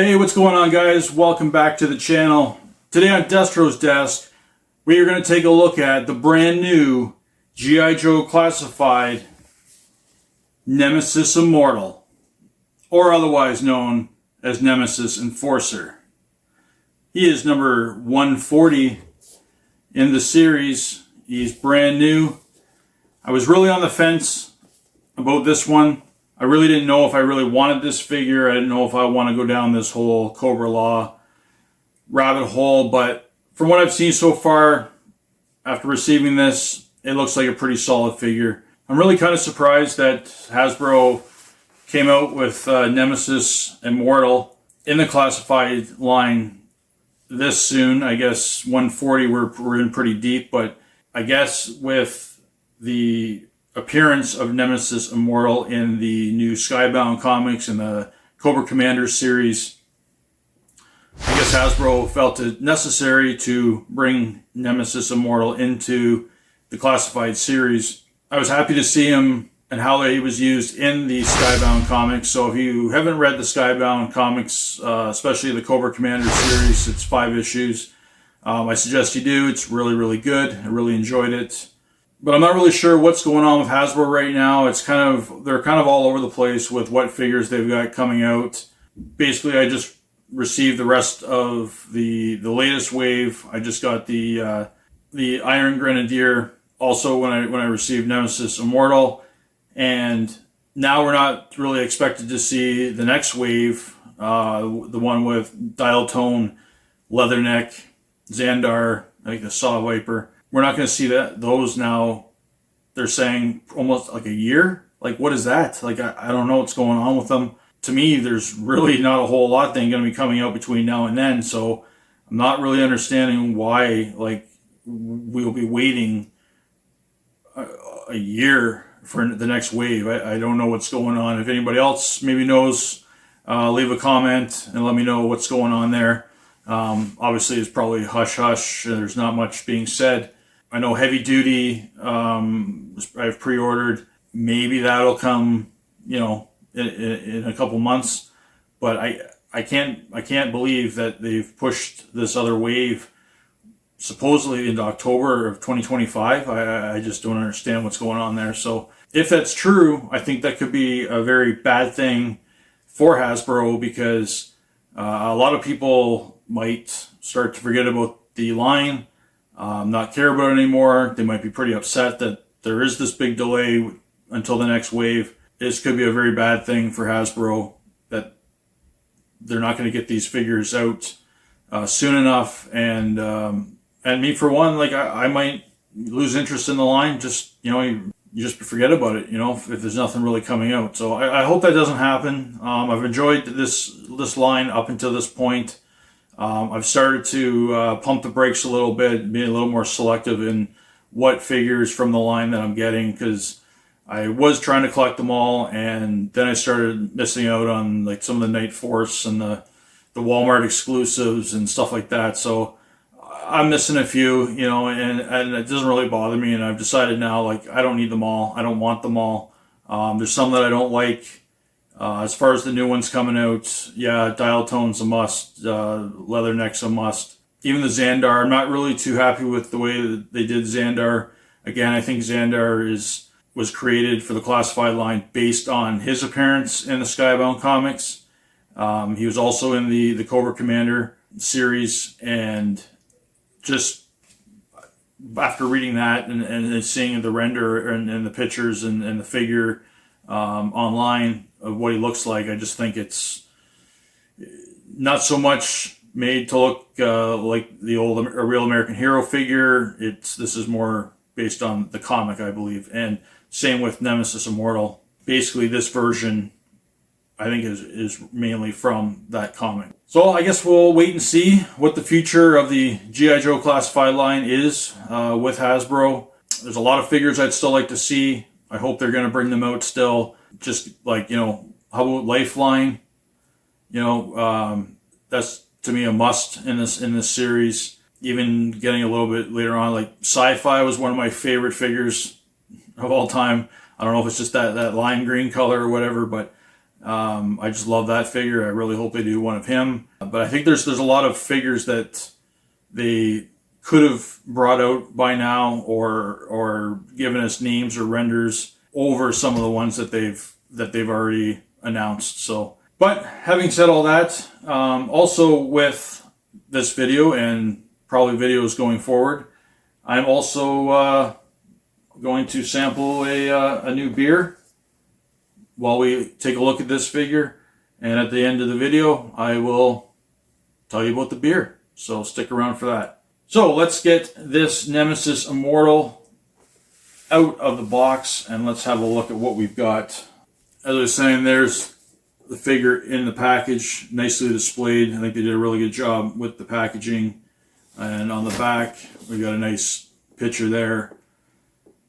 Hey, what's going on, guys? Welcome back to the channel. Today on DESTRO'S desk, we are going to take a look at the brand new G.I. Joe classified Nemesis Immortal, or otherwise known as Nemesis Enforcer. He is number 140 in the series. He's brand new. I was really on the fence about this one. I really didn't know if I really wanted this figure. I didn't know if I want to go down this whole Cobra Law rabbit hole, but from what I've seen so far, after receiving this, it looks like a pretty solid figure. I'm really kind of surprised that Hasbro came out with Nemesis Immortal in the classified line this soon. I guess 140 we're in pretty deep, but I guess with the appearance of Nemesis Immortal in the new Skybound comics and the Cobra Commander series, I guess Hasbro felt it necessary to bring Nemesis Immortal into the classified series. I was happy to see him and how he was used in the Skybound comics. So if you haven't read the Skybound comics, especially the Cobra Commander series, it's 5 issues. I suggest you do. It's really, really good. I really enjoyed it. But I'm not really sure what's going on with Hasbro right now. They're kind of all over the place with what figures they've got coming out. Basically, I just received the rest of the latest wave. I just got the Iron Grenadier also when I received Nemesis Immortal, and now we're not really expected to see the next wave, the one with dial tone, leatherneck, Xandar, I think the Saw Viper. We're not going to see those now. They're saying almost like a year. Like, what is that? Like, I don't know what's going on with them. To me, there's really not a whole lot thing going to be coming out between now and then. So I'm not really understanding why, like, we'll be waiting a year for the next wave. I don't know what's going on. If anybody else maybe knows, leave a comment and let me know what's going on there. Obviously, it's probably hush-hush. There's not much being said. I know Heavy Duty, I've pre-ordered. Maybe that'll come, in a couple months. But I can't believe that they've pushed this other wave supposedly into October of 2025. I just don't understand what's going on there. So if that's true, I think that could be a very bad thing for Hasbro, because a lot of people might start to forget about the line, not care about it anymore. They might be pretty upset that there is this big delay until the next wave. This could be a very bad thing for Hasbro, that they're not going to get these figures out soon enough. And me, for one, like I might lose interest in the line. Just, you just forget about it, if there's nothing really coming out. So I hope that doesn't happen. I've enjoyed this line up until this point. I've started to pump the brakes a little bit, being a little more selective in what figures from the line that I'm getting, because I was trying to collect them all, and then I started missing out on like some of the Night Force and the Walmart exclusives and stuff like that. So I'm missing a few, and it doesn't really bother me. And I've decided now, like, I don't need them all. I don't want them all. There's some that I don't like. As far as the new ones coming out, yeah, dial tone's a must. Leatherneck's a must. Even the Xandar, I'm not really too happy with the way that they did Xandar. Again, I think Xandar was created for the classified line based on his appearance in the Skybound comics. He was also in the Cobra Commander series, and just after reading that and seeing the render and the pictures and the figure online of what he looks like, I just think it's not so much made to look like the old A Real American Hero figure. This is more based on the comic, I believe. And same with Nemesis Immortal. Basically, this version, I think, is mainly from that comic. So I guess we'll wait and see what the future of the G.I. Joe classified line is with Hasbro. There's a lot of figures I'd still like to see. I hope they're going to bring them out still. Just like, how about Lifeline? That's to me a must in this series. Even getting a little bit later on, like Sci-Fi was one of my favorite figures of all time. I don't know if it's just that lime green color or whatever, but I just love that figure. I really hope they do one of him. But I think there's a lot of figures that they could have brought out by now, or given us names or renders over some of the ones that they've already announced. So, but having said all that, also with this video and probably videos going forward, I'm also going to sample a new beer while we take a look at this figure, and at the end of the video I will tell you about the beer, so stick around for that. So let's get this Nemesis Immortal out of the box and let's have a look at what we've got. As I was saying, there's the figure in the package, nicely displayed. I think they did a really good job with the packaging. And on the back we got a nice picture there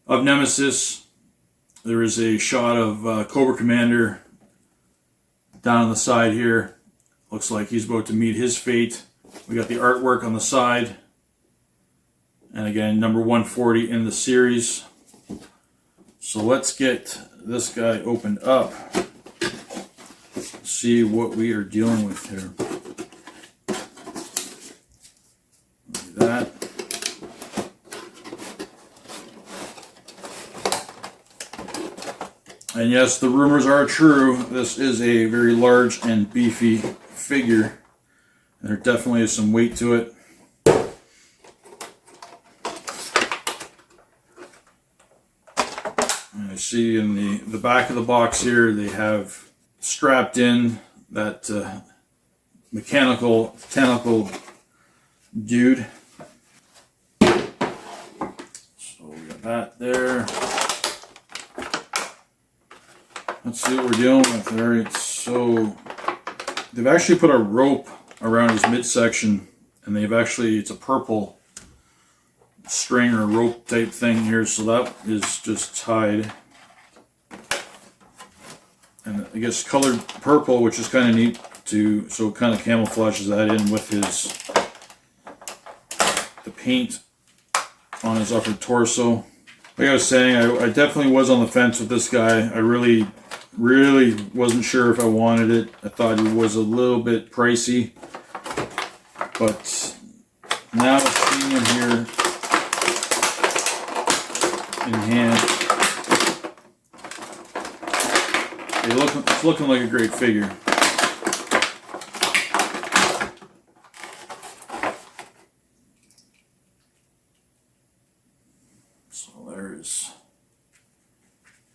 of Nemesis. There is a shot of Cobra Commander down on the side here. Looks like he's about to meet his fate. We got the artwork on the side. And again, number 140 in the series. So let's get this guy opened up. See what we are dealing with here. Look at that. And yes, the rumors are true. This is a very large and beefy figure. There definitely is some weight to it. And I see in the back of the box here, they have strapped in that mechanical tentacle dude. So we got that there. Let's see what we're dealing with. All right, so they've actually put a rope around his midsection, and it's a purple string or rope type thing here, so that is just tied. And I guess colored purple, which is kind of neat so it kind of camouflages that in with the paint on his upper torso. Like I was saying, I definitely was on the fence with this guy. I really wasn't sure if I wanted it. I thought it was a little bit pricey, but now seeing him here in hand, it's looking like a great figure. So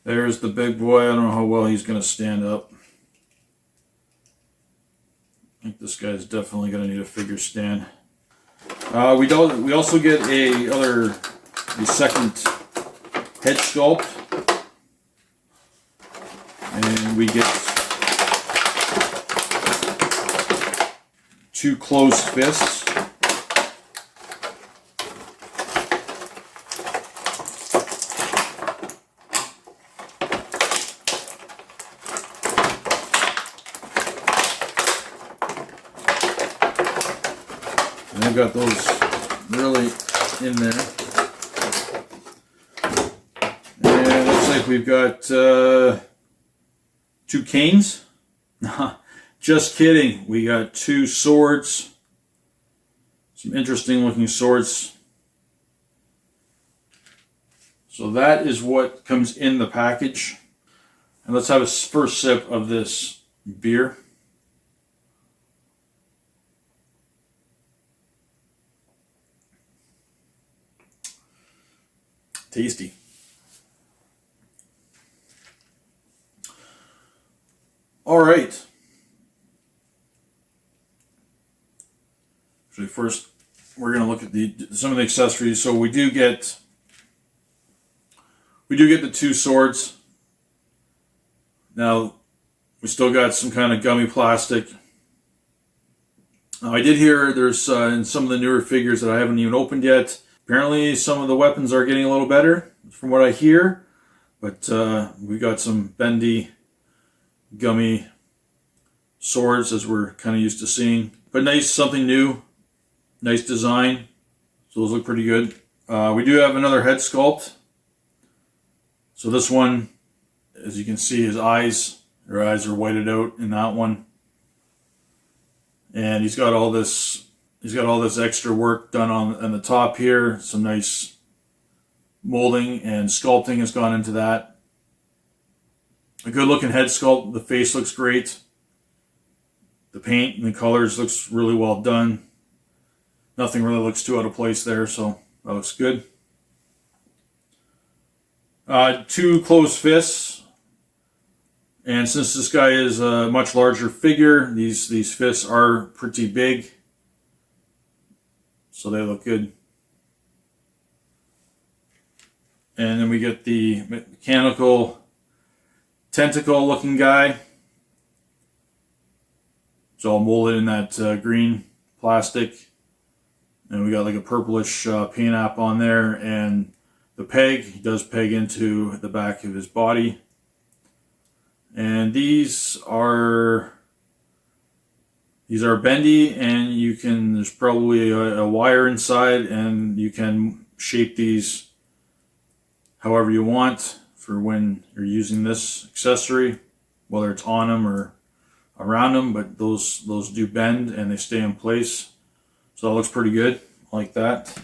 there's the big boy. I don't know how well he's going to stand up. I think this guy's definitely going to need a figure stand. We also get the second head sculpt, and we get 2 closed fists. And I've got those really in there. And it looks like we've got 2 canes. Just kidding. We got 2 swords. Some interesting looking swords. So that is what comes in the package. And let's have a first sip of this beer. Tasty. All right. So first, we're going to look at some of the accessories. So we do get the 2 swords. Now we still got some kind of gummy plastic. I did hear there's in some of the newer figures that I haven't even opened yet. Apparently some of the weapons are getting a little better, from what I hear, but we got some bendy, gummy swords, as we're kind of used to seeing. But nice, something new, nice design, so those look pretty good. We do have another head sculpt. So this one, as you can see, his eyes Their eyes are whited out in that one. And he's got all this extra work done on the top here. Some nice molding and sculpting has gone into that. A good looking head sculpt. The face looks great. The paint and the colors looks really well done. Nothing really looks too out of place there, so that looks good. 2 closed fists. And since this guy is a much larger figure, these fists are pretty big. So they look good. And then we get the mechanical tentacle looking guy. It's all molded in that green plastic. And we got like a purplish paint app on there. And the peg, he does peg into the back of his body. And these are bendy, and there's probably a wire inside, and you can shape these however you want for when you're using this accessory, whether it's on them or around them, but those do bend and they stay in place. So that looks pretty good. I like that.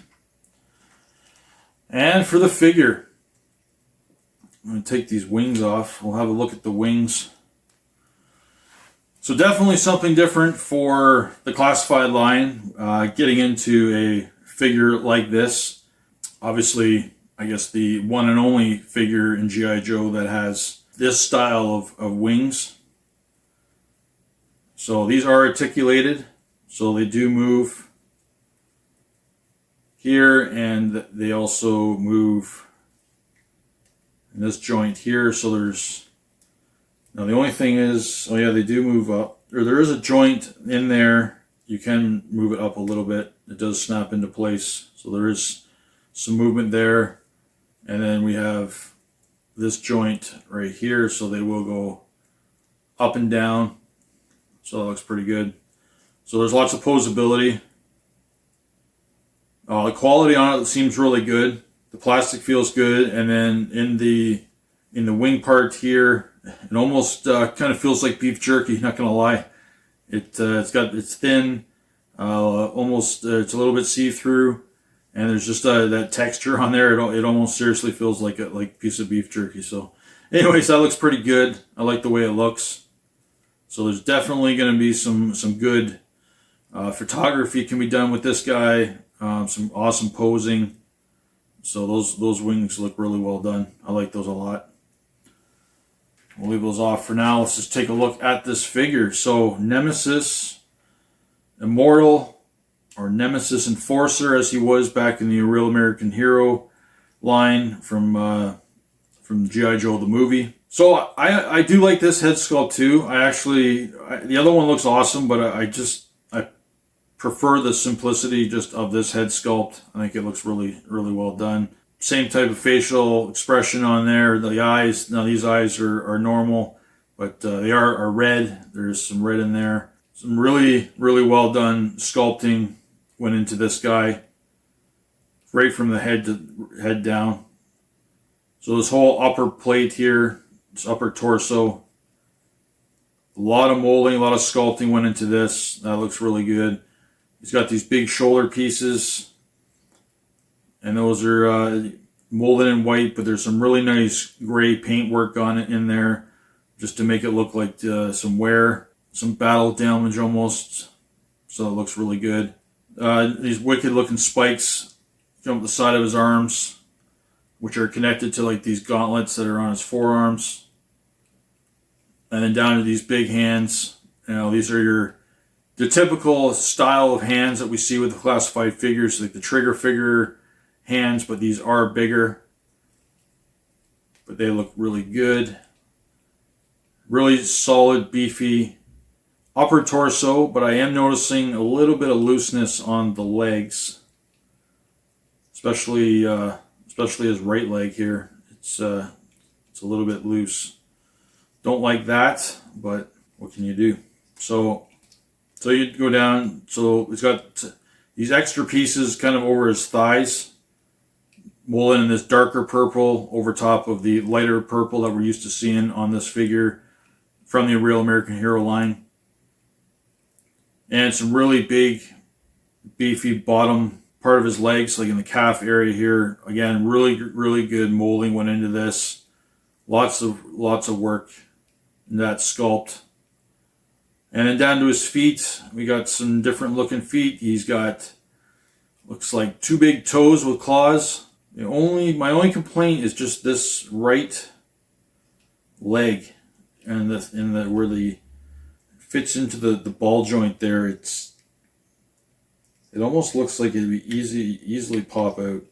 And for the figure, I'm going to take these wings off. We'll have a look at the wings. So definitely something different for the classified line. Getting into a figure like this. Obviously, I guess the one and only figure in G.I. Joe that has this style of wings. So these are articulated. So they do move here, and they also move in this joint here. So now the only thing is, oh yeah, they do move up. Or there is a joint in there. You can move it up a little bit. It does snap into place. So there is some movement there. And then we have this joint right here. So they will go up and down. So that looks pretty good. So there's lots of poseability. The quality on it seems really good. The plastic feels good, and then in the wing part here, it almost kind of feels like beef jerky. Not gonna lie, it's thin, almost it's a little bit see-through, and there's just that texture on there. It almost seriously feels like a piece of beef jerky. So, anyways, that looks pretty good. I like the way it looks. So there's definitely going to be some good photography can be done with this guy. Some awesome posing. So those wings look really well done. I like those a lot. We'll leave those off for now. Let's just take a look at this figure. So Nemesis Immortal, or Nemesis Enforcer, as he was back in the Real American Hero line from G.I. Joe the movie. So I do like this head sculpt too. The other one looks awesome, but I prefer the simplicity just of this head sculpt. I think it looks really, really well done. Same type of facial expression on there. The eyes, now these eyes are normal, but they are red. There's some red in there. Some really, really well done sculpting went into this guy, right from the head down. So this whole upper plate here, this upper torso, a lot of molding, a lot of sculpting went into this. That looks really good. He's got these big shoulder pieces, and those are molded in white, but there's some really nice gray paint work on it in there, just to make it look like some wear, some battle damage almost. So it looks really good. These wicked looking spikes jump the side of his arms, which are connected to like these gauntlets that are on his forearms. And then down to these big hands. These are the typical style of hands that we see with the classified figures, like the trigger figure hands, but these are bigger. But they look really good. Really solid, beefy upper torso, but I am noticing a little bit of looseness on the legs, especially his right leg here. It's a little bit loose. Don't like that, but what can you do? So you go down. So he's got these extra pieces kind of over his thighs, molded in this darker purple over top of the lighter purple that we're used to seeing on this figure from the Real American Hero line. And some really big, beefy bottom part of his legs, like in the calf area here. Again, really good molding went into this. Lots of work in that sculpt. And then down to his feet, we got some different looking feet. He's got, looks like 2 big toes with claws. My only complaint is just this right leg, and where the fits into the ball joint there. It almost looks like it'd be easily pop out.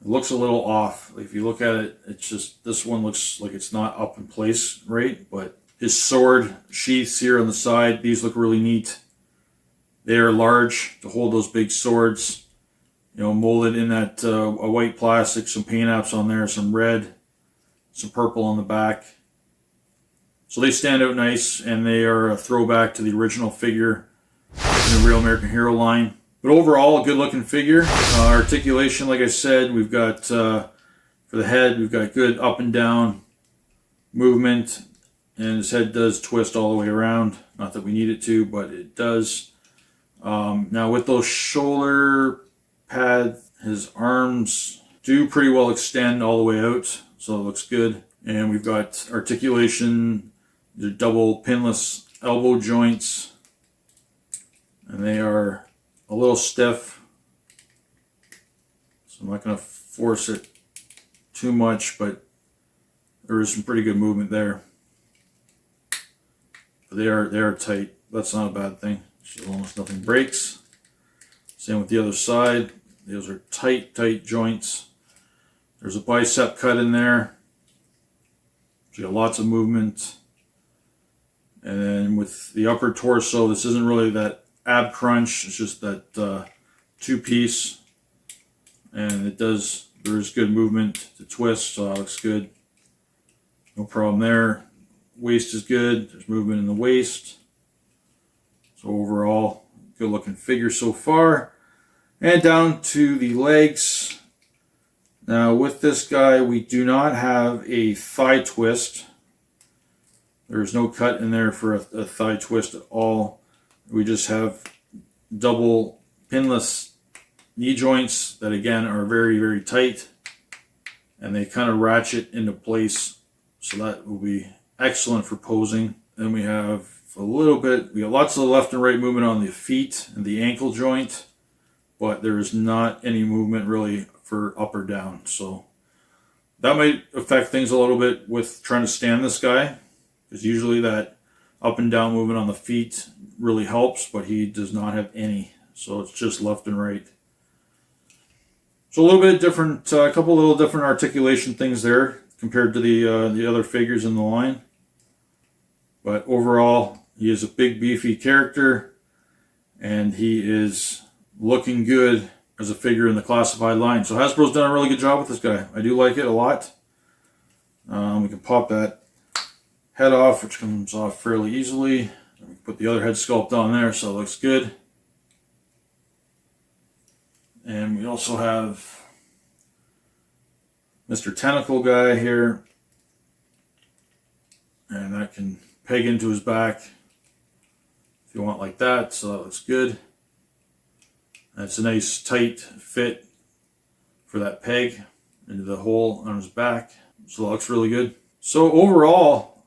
It looks a little off. Like if you look at it, it's just, this one looks like it's not up in place right, but his sword sheaths here on the side, these look really neat. They are large to hold those big swords. You know, molded in that a white plastic, some paint apps on there, some red, some purple on the back. So they stand out nice, and they are a throwback to the original figure in the Real American Hero line. But overall, a good looking figure. Articulation, like I said, we've got, for the head, we've got good up and down movement. And his head does twist all the way around. Not that we need it to, but it does. Now with those shoulder pads, his arms do pretty well extend all the way out. So it looks good. And we've got articulation, the double pinless elbow joints. And they are a little stiff, so I'm not going to force it too much, but there is some pretty good movement there. But they are tight. That's not a bad thing. So almost nothing breaks. Same with the other side. Those are tight joints. There's a bicep cut in there. So you got lots of movement. And then with the upper torso, this isn't really that ab crunch, it's just that 2-piece, and there is good movement to twist, so that looks good. No problem there. Waist is good. There's movement in the waist. So overall, good looking figure so far. And down to the legs. Now with this guy, we do not have a thigh twist. There's no cut in there for a thigh twist at all. We just have double pinless knee joints that again are very tight, and they kind of ratchet into place, so that will be excellent for posing. Then we have we got lots of left and right movement on the feet and the ankle joint, but there is not any movement really for up or down, so that might affect things a little bit with trying to stand this guy, because usually that up and down movement on the feet really helps, but he does not have any, so it's just left and right. So a little bit different, a couple little different articulation things there compared to the other figures in the line. But overall, he is a big beefy character, and he is looking good as a figure in the classified line. So Hasbro's done a really good job with this guy. I do like it a lot. We can pop that head off, which comes off fairly easily. We can put the other head sculpt on there, so it looks good. And we also have Mr. Tentacle guy here, and that can peg into his back if you want like that, so that looks good. That's a nice tight fit for that peg into the hole on his back, so that looks really good. So overall,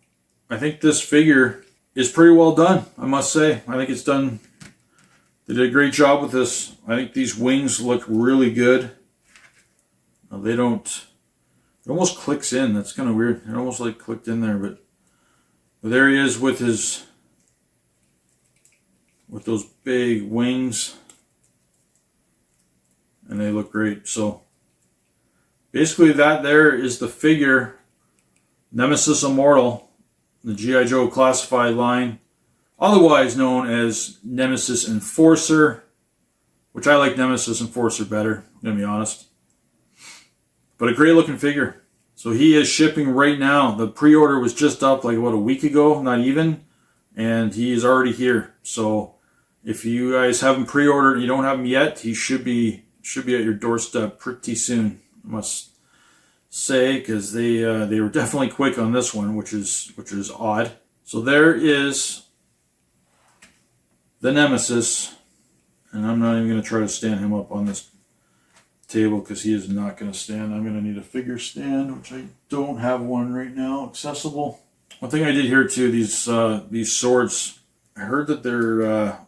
I think this figure is pretty well done, I must say. I think it's done. They did a great job with this. I think these wings look really good. They don't, it almost clicks in. That's kind of weird. It almost like clicked in there, but there he is with those big wings. And they look great. So basically that there is the figure, Nemesis Immortal, the G.I. Joe classified line, otherwise known as Nemesis Enforcer, which I like Nemesis Enforcer better, I'm going to be honest. But a great looking figure. So he is shipping right now. The pre-order was just up like, what, a week ago, not even, and he is already here. So if you guys haven't pre-ordered and you don't have him yet, he should be at your doorstep pretty soon, I must say, because they were definitely quick on this one, which is odd. So there is the Nemesis, and I'm not even going to try to stand him up on this table because he is not going to stand. I'm going to need a figure stand, which I don't have one right now accessible. One thing I did hear too, these swords, I heard that they're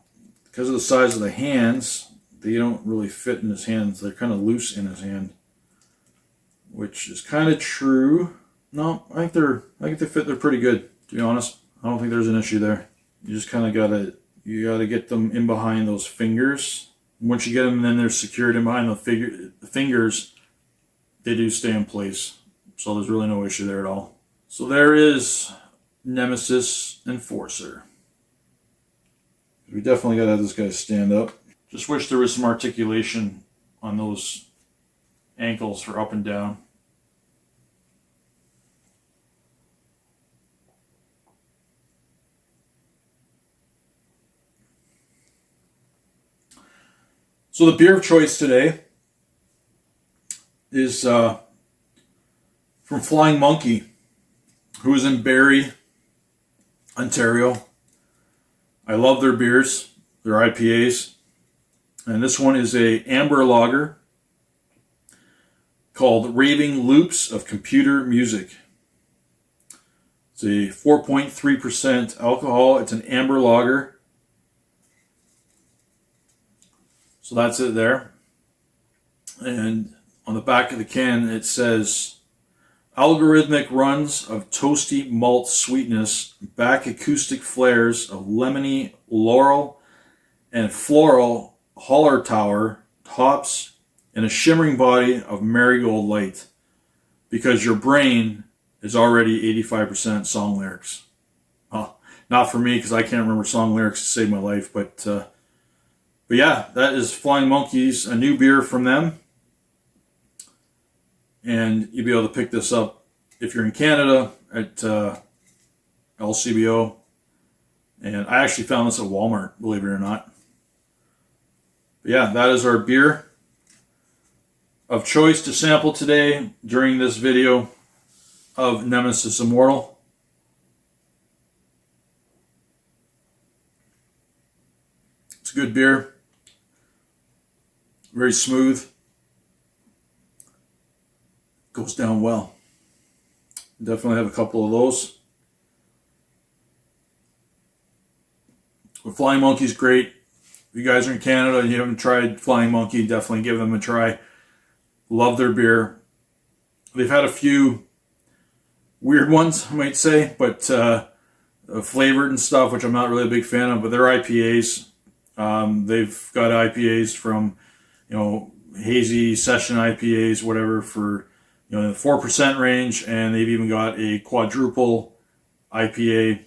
because of the size of the hands, they don't really fit in his hands. They're kind of loose in his hand, which is kind of true. No, I think they fit. They're pretty good, to be honest. I don't think there's an issue there. You just kind of gotta get them in behind those fingers. Once you get them, then they're secured in behind the fingers. They do stay in place, so there's really no issue there at all. So there is Nemesis Enforcer. We definitely gotta have this guy stand up. Just wish there was some articulation on those ankles for up and down. So the beer of choice today is from Flying Monkey, who is in Barrie, Ontario. I love their beers, their IPAs. And this one is a amber lager called Raving Loops of Computer Music. It's a 4.3% alcohol. It's an amber lager. So that's it there. And on the back of the can it says, algorithmic runs of toasty malt sweetness, back acoustic flares of lemony laurel and floral holler tower hops, and a shimmering body of marigold light, because your brain is already 85% song lyrics. Well, not for me, because I can't remember song lyrics to save my life, but yeah, that is Flying Monkeys, a new beer from them. And you'll be able to pick this up if you're in Canada at LCBO. And I actually found this at Walmart, believe it or not. But yeah, that is our beer of choice to sample today during this video of Nemesis Immortal. It's a good beer. Very smooth. Goes down well. Definitely have a couple of those. But Flying Monkey's great. If you guys are in Canada and you haven't tried Flying Monkey, definitely give them a try. Love their beer. They've had a few weird ones, I might say, but flavored and stuff, which I'm not really a big fan of, but they're IPAs. They've got IPAs from, hazy session IPAs, whatever, for, the 4% range, and they've even got a quadruple IPA.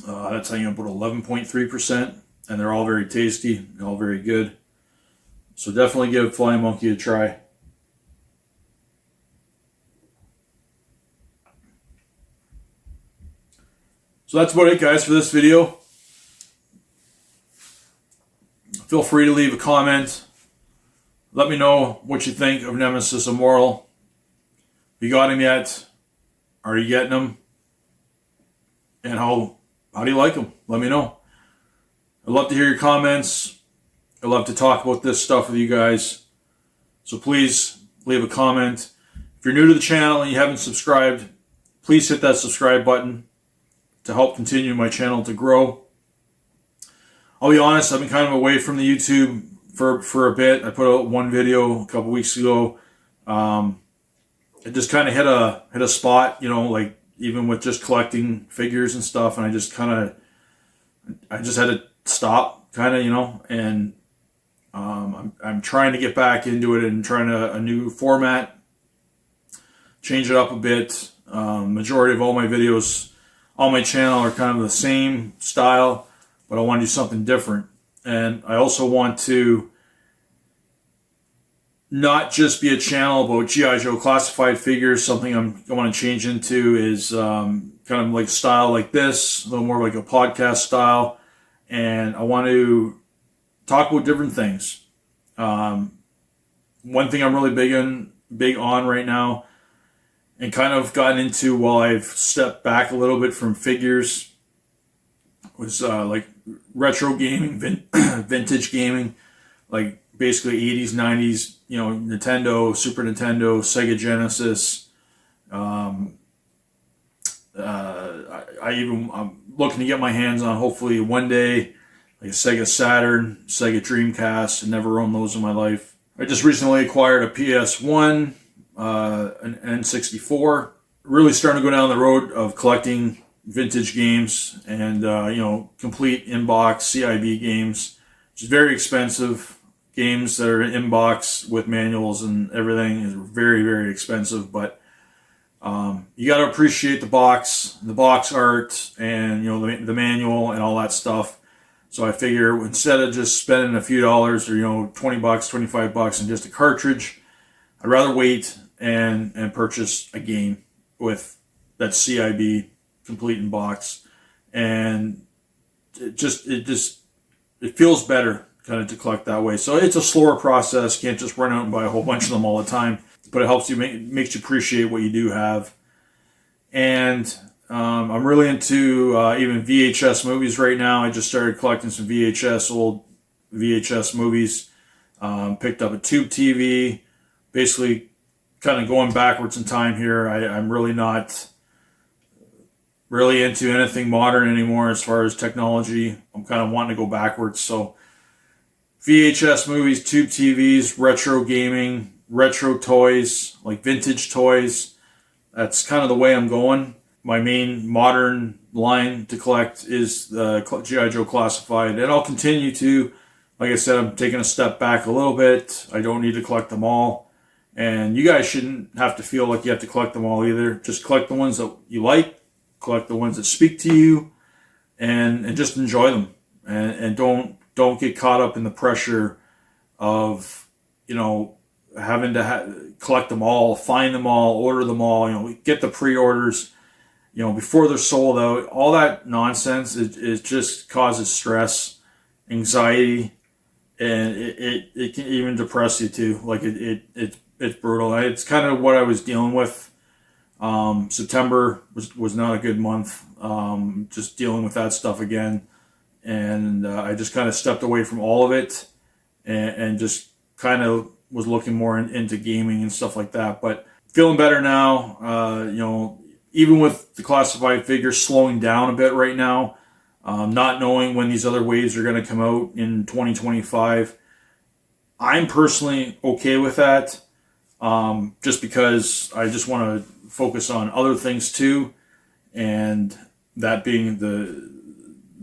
That's about 11.3%, and they're all very tasty, all very good. So definitely give Flying Monkey a try. So that's about it, guys, for this video. Feel free to leave a comment. Let me know what you think of Nemesis Immortal. If you got him yet, are you getting him? And how do you like him? Let me know. I'd love to hear your comments. I'd love to talk about this stuff with you guys. So please leave a comment. If you're new to the channel and you haven't subscribed, please hit that subscribe button to help continue my channel to grow. I'll be honest, I've been kind of away from the YouTube for a bit. I put out one video a couple weeks ago. It just kind of hit a spot, like even with just collecting figures and stuff, and I just had to stop, and I'm trying to get back into it and trying a new format, change it up a bit. Majority of all my videos on my channel are kind of the same style, but I want to do something different. And I also want to not just be a channel about G.I. Joe classified figures. Something I want to change into is kind of like a style like this, a little more like a podcast style. And I want to talk about different things. One thing I'm really big on right now, and kind of gotten into, while I've stepped back a little bit from figures, was like retro gaming, vintage gaming, like basically 80s, 90s, you know, Nintendo, Super Nintendo, Sega Genesis. I'm looking to get my hands on, hopefully one day, like a Sega Saturn, Sega Dreamcast. I never owned those in my life. I just recently acquired a PS1, an N64. Really starting to go down the road of collecting vintage games and, you know, complete in-box CIB games. It's very expensive. Games that are in box with manuals and everything is very, very expensive, but you got to appreciate the box art, and, you know, the manual and all that stuff. So I figure, instead of just spending a few dollars, or, you know, $20, $25 on just a cartridge, I'd rather wait and purchase a game with that CIB complete in box, and it feels better kind of to collect that way. So it's a slower process. Can't just run out and buy a whole bunch of them all the time, but it helps you makes you appreciate what you do have. And I'm really into even VHS movies right now. I just started collecting some old VHS movies. Picked up a tube TV, basically kind of going backwards in time here. I'm really not really into anything modern anymore as far as technology. I'm kind of wanting to go backwards. So VHS movies, tube TVs, retro gaming, retro toys, like vintage toys. That's kind of the way I'm going. My main modern line to collect is the G.I. Joe Classified, and I'll continue to. Like I said, I'm taking a step back a little bit. I don't need to collect them all, and you guys shouldn't have to feel like you have to collect them all either. Just collect the ones that you like, collect the ones that speak to you, and just enjoy them, and don't get caught up in the pressure of, you know, having to collect them all, find them all, order them all. You know, get the pre-orders, you know, before they're sold out. All that nonsense, it just causes stress, anxiety, and it can even depress you too. Like it's brutal. It's kind of what I was dealing with. September was not a good month. Just dealing with that stuff again, and I just kind of stepped away from all of it, and just kind of was looking more into gaming and stuff like that. But feeling better now. You know, even with the classified figures slowing down a bit right now, not knowing when these other waves are going to come out in 2025, I'm personally okay with that, just because I just want to focus on other things too, and that being the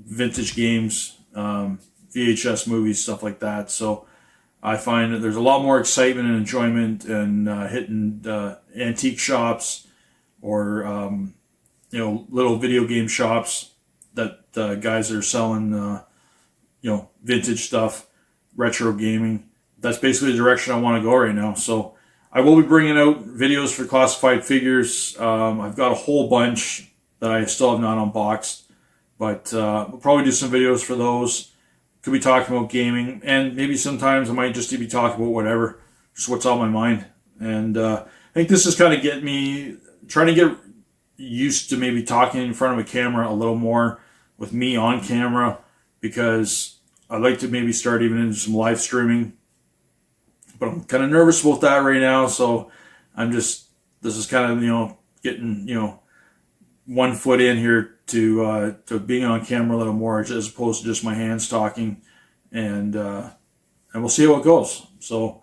vintage games, VHS movies, stuff like that. So I find that there's a lot more excitement and enjoyment in hitting antique shops, or you know, little video game shops that guys that are selling you know, vintage stuff, retro gaming. That's basically the direction I want to go right now. So I will be bringing out videos for classified figures. I've got a whole bunch that I still have not unboxed, but we'll probably do some videos for those. Could be talking about gaming, and maybe sometimes I might just be talking about whatever, just what's on my mind. And I think this is kind of trying to get used to maybe talking in front of a camera a little more, with me on camera, because I'd like to maybe start even into some live streaming. But I'm kind of nervous about that right now, so this is kind of, you know, getting, you know, one foot in here to being on camera a little more, as opposed to just my hands talking, and we'll see how it goes. So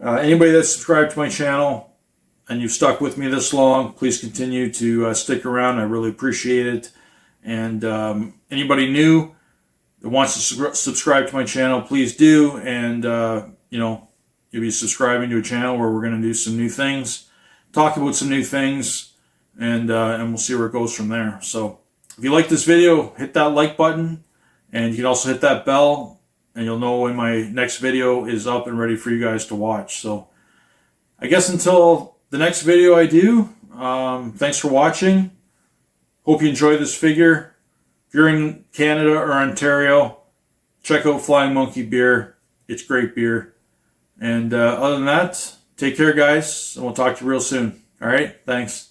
anybody that's subscribed to my channel and you've stuck with me this long, please continue to stick around. I really appreciate it. And anybody new that wants to subscribe to my channel, please do. And you know, you'll be subscribing to a channel where we're going to do some new things, talk about some new things, and we'll see where it goes from there. So if you like this video, hit that like button, and you can also hit that bell, and you'll know when my next video is up and ready for you guys to watch. So I guess until the next video I do, thanks for watching. Hope you enjoy this figure. If you're in Canada or Ontario, check out Flying Monkey beer. It's great beer. And other than that, take care, guys, and we'll talk to you real soon. All right, thanks.